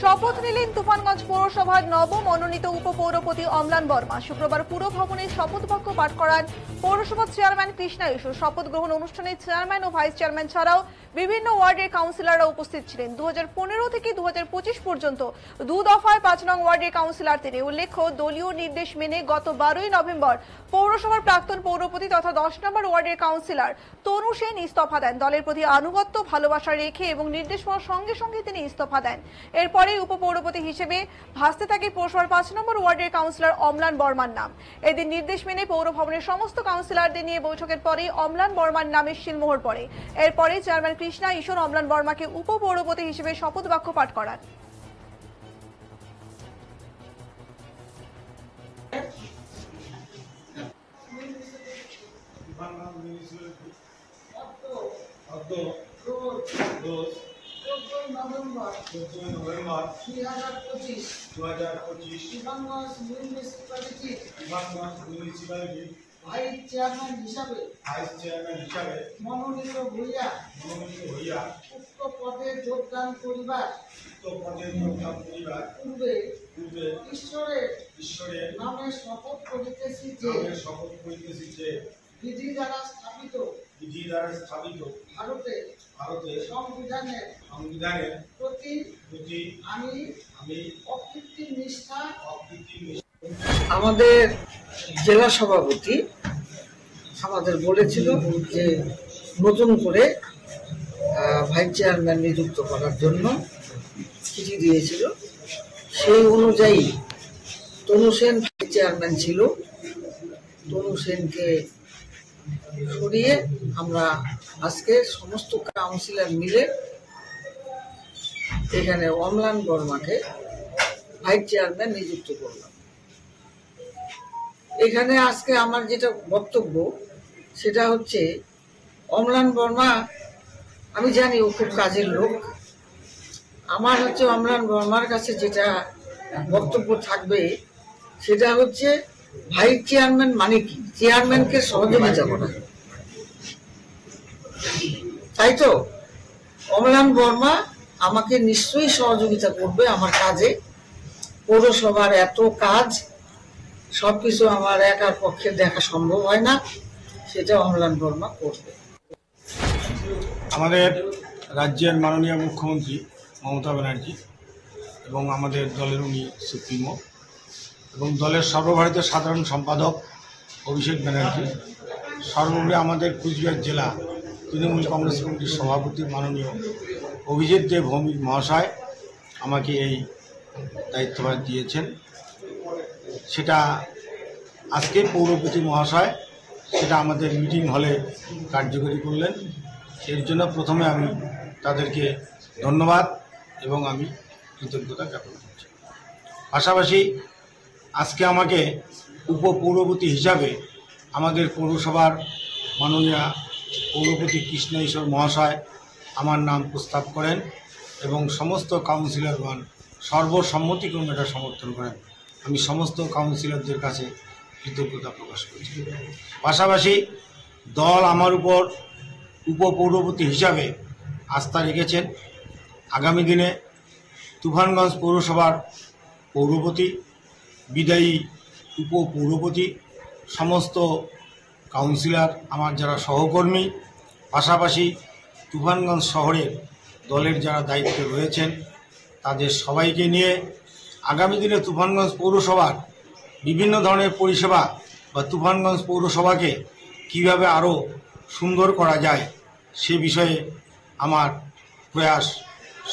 শপথ নিলেন তুফানগঞ্জ পৌরসভার নবমনোনীত উপপৌরপতি অম্লান বর্মা। শুক্রবার পুর ভবনে শপথ বাক্য পাঠ করান পৌরসভার চেয়ারম্যান কৃষ্ণা ইসু। শপথ গ্রহণ অনুষ্ঠানে চেয়ারম্যান ও ভাইস চেয়ারম্যান ছাড়াও বিভিন্ন ওয়ার্ডের কাউন্সিলররা উপস্থিত ছিলেন। 2015 থেকে 2025 পর্যন্ত 2 দফায় 5 নং ওয়ার্ডের কাউন্সিলর তিনি। উল্লেখ্য, দলীয় নির্দেশ মেনে গত 12ই নভেম্বর পৌরসভার প্রাক্তন পৌরপতি তথা 10 নম্বর ওয়ার্ডের কাউন্সিলর তনু সেন ইস্তফা দেন। দলের প্রতি আনুগত্য ভালোবাসা রেখে এবং নির্দেশ পাওয়ার সঙ্গে সঙ্গে তিনি ইস্তফা দেন। এরপরে উপপৌরপতি হিসেবে ভাসতে থাকে পৌরসভার 5 নম্বর ওয়ার্ডের কাউন্সিলর অম্লান বর্মার নাম। এদিন নির্দেশ মেনে পৌর ভবনের সমস্ত কাউন্সিলরদের নিয়ে বৈঠকের পরেই অম্লান বর্মার নামে সিলমোহর পড়ে। এরপরে চেয়ারম্যান কৃষ্ণা ঈশ্বর অম্লান বর্মাকে উপপৌরপতি হিসেবে শপথ বাক্য পাঠ করান। নভেম্বর 2025 মিউনিসিপ্যালিটি ভাইস চেয়ারম্যান হিসাবে মনোনীত হইয়া উক্ত পদে যোগদান করিবার পূর্বে ঈশ্বরের নামে শপথ করিতেছি যে বিধি দ্বারা স্থাপিত ভারতের সংবিধানের প্রতি আমি অকৃত্রিম নিষ্ঠা। আমাদের জেলা সভাপতি আমাদের বলেছিল যে নতুন করে ভাইস চেয়ারম্যান নিযুক্ত করার জন্য চিঠি দিয়েছিল। সেই অনুযায়ী তনু সেন ভাইস চেয়ারম্যান ছিল। তনু সেনকে সরিয়ে আমরা আজকে সমস্ত কাউন্সিলর মিলে এখানে অম্লান বর্মাকে ভাইস চেয়ারম্যান নিযুক্ত করলাম। এখানে আজকে আমার যেটা বক্তব্য সেটা হচ্ছে, অম্লান বর্মা আমি জানি ও খুব কাজের লোক। আমার হচ্ছে অম্লান বর্মার কাছে যেটা বক্তব্য থাকবে সেটা হচ্ছে, ভাইস চেয়ারম্যান মানে কি? চেয়ারম্যানকে সহযোগিতা করা, তাই তো? অম্লান বর্মা আমাকে নিশ্চয়ই সহযোগিতা করবে আমার কাজে। পৌরসভার এত কাজ, সবকিছু আমার একার পক্ষে দেখা সম্ভব হয় না, সেটা অম্লান বর্মা করবে। আমাদের রাজ্যের মাননীয় মুখ্যমন্ত্রী মমতা ব্যানার্জি এবং আমাদের দলের উনি সুপ্রিমো এবং দলের সর্বভারতীয় সাধারণ সম্পাদক অভিষেক ব্যানার্জি, সর্বোপরি আমাদের কুচবিহার জেলা তৃণমূল কংগ্রেস কমিটির সভাপতি মাননীয় অভিজিৎ দেব ভৌমিক মহাশয় আমাকে এই দায়িত্বভার দিয়েছেন। সেটা আজকে পৌরপতি মহাশয় সেটা আমাদের মিটিং হলে কার্যকরী করলেন। এর জন্য প্রথমে আমি তাদেরকে ধন্যবাদ এবং আমি কৃতজ্ঞতা জ্ঞাপন করছি। পাশাপাশি আজকে আমাকে উপপৌরপতি হিসাবে আমাদের পৌরসভার মাননীয় পৌরপতি কৃষ্ণ ঈশ্বর মহাশয় আমার নাম প্রস্তাব করেন এবং সমস্ত কাউন্সিলরগণ সর্বসম্মতিক্রমে এটা সমর্থন করেন। আমি সমস্ত কাউন্সিলরদের কাছে কৃতজ্ঞতা প্রকাশ করছি। পাশাপাশি দল আমার উপর উপপৌরপতি হিসাবে আস্থা রেখেছেন। আগামী দিনে তুফানগঞ্জ পৌরসভার পৌরপতি, বিদায়ী উপপৌরপতি, সমস্ত কাউন্সিলর, আমার যারা সহকর্মী, পাশাপাশি তুফানগঞ্জ শহরের দলের যারা দায়িত্বে রয়েছেন তাদের সবাইকে নিয়ে আগামী দিনে তুফানগঞ্জ পৌরসভার বিভিন্ন ধরনের পরিষেবা বা তুফানগঞ্জ পৌরসভাকে কিভাবে আরও সুন্দর করা যায় সে বিষয়ে আমার প্রয়াস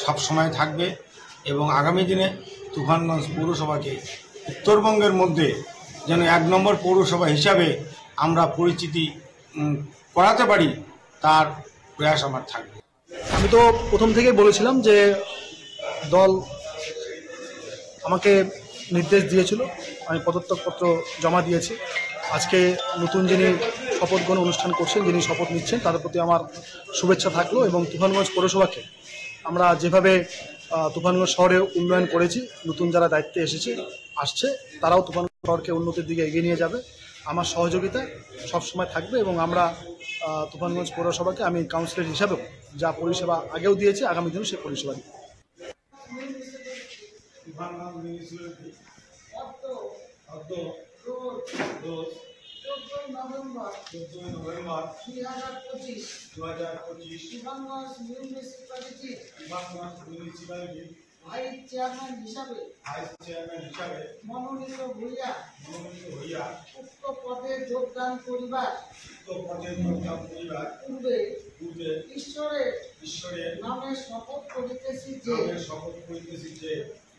সবসময় থাকবে এবং আগামী দিনে তুফানগঞ্জ পৌরসভাকে উত্তরবঙ্গের মধ্যে যেন 1 নম্বর পৌরসভা হিসাবে আমরা পরিচিতি করাতে পারি তার প্রয়াস আমার থাকবে। আমি তো প্রথম থেকেই বলেছিলাম যে দল আমাকে নির্দেশ দিয়েছিল, আমি পদত্যাগপত্র জমা দিয়েছি। আজকে নতুন যিনি শপথ গ্রহণ অনুষ্ঠান করছেন, যিনি শপথ নিচ্ছেন, তাদের প্রতি আমার শুভেচ্ছা থাকলো। এবং তুফানগঞ্জ পৌরসভাকে আমরা যেভাবে তুফানগঞ্জ শহরে উন্নয়ন করেছি, নতুন যারা দায়িত্বে আসছে তারাও তুফানগঞ্জ শহরকে উন্নতির দিকে এগিয়ে নিয়ে যাবে। আমার সহযোগিতা সবসময় থাকবে এবং আমরা তুফানগঞ্জ পৌরসভাকে আমি কাউন্সিলর হিসাবেও যা পরিষেবা আগেও দিয়েছি, আগামী দিনেও সেই পরিষেবা দিব। তুফানগঞ্জ মিউনিসিপ্যালিটি অর্থ অর্ধ রোজ রোজ 14 November 14 November 2025 2025 Tufanganj municipality Tufanganj municipality vice chairman হিসাবে ভাইস চেয়ারম্যান হিসাবে মনোনীত হইয়া মনোনীত হইয়া উক্ত পদে যোগদান করিবার উক্ত পদে যোগদান করিবার পূর্বে পূর্বে ঈশ্বরের নামে শপথ করিতেছি যে শপথ করিতেছি যে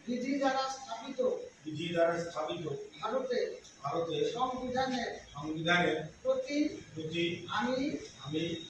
বিধি দ্বারা স্থাপিত বিধি দ্বারা স্থাপিত ভারতের ভারতের সংবিধানের সংবিধানের প্রতি প্রতি আমি আমি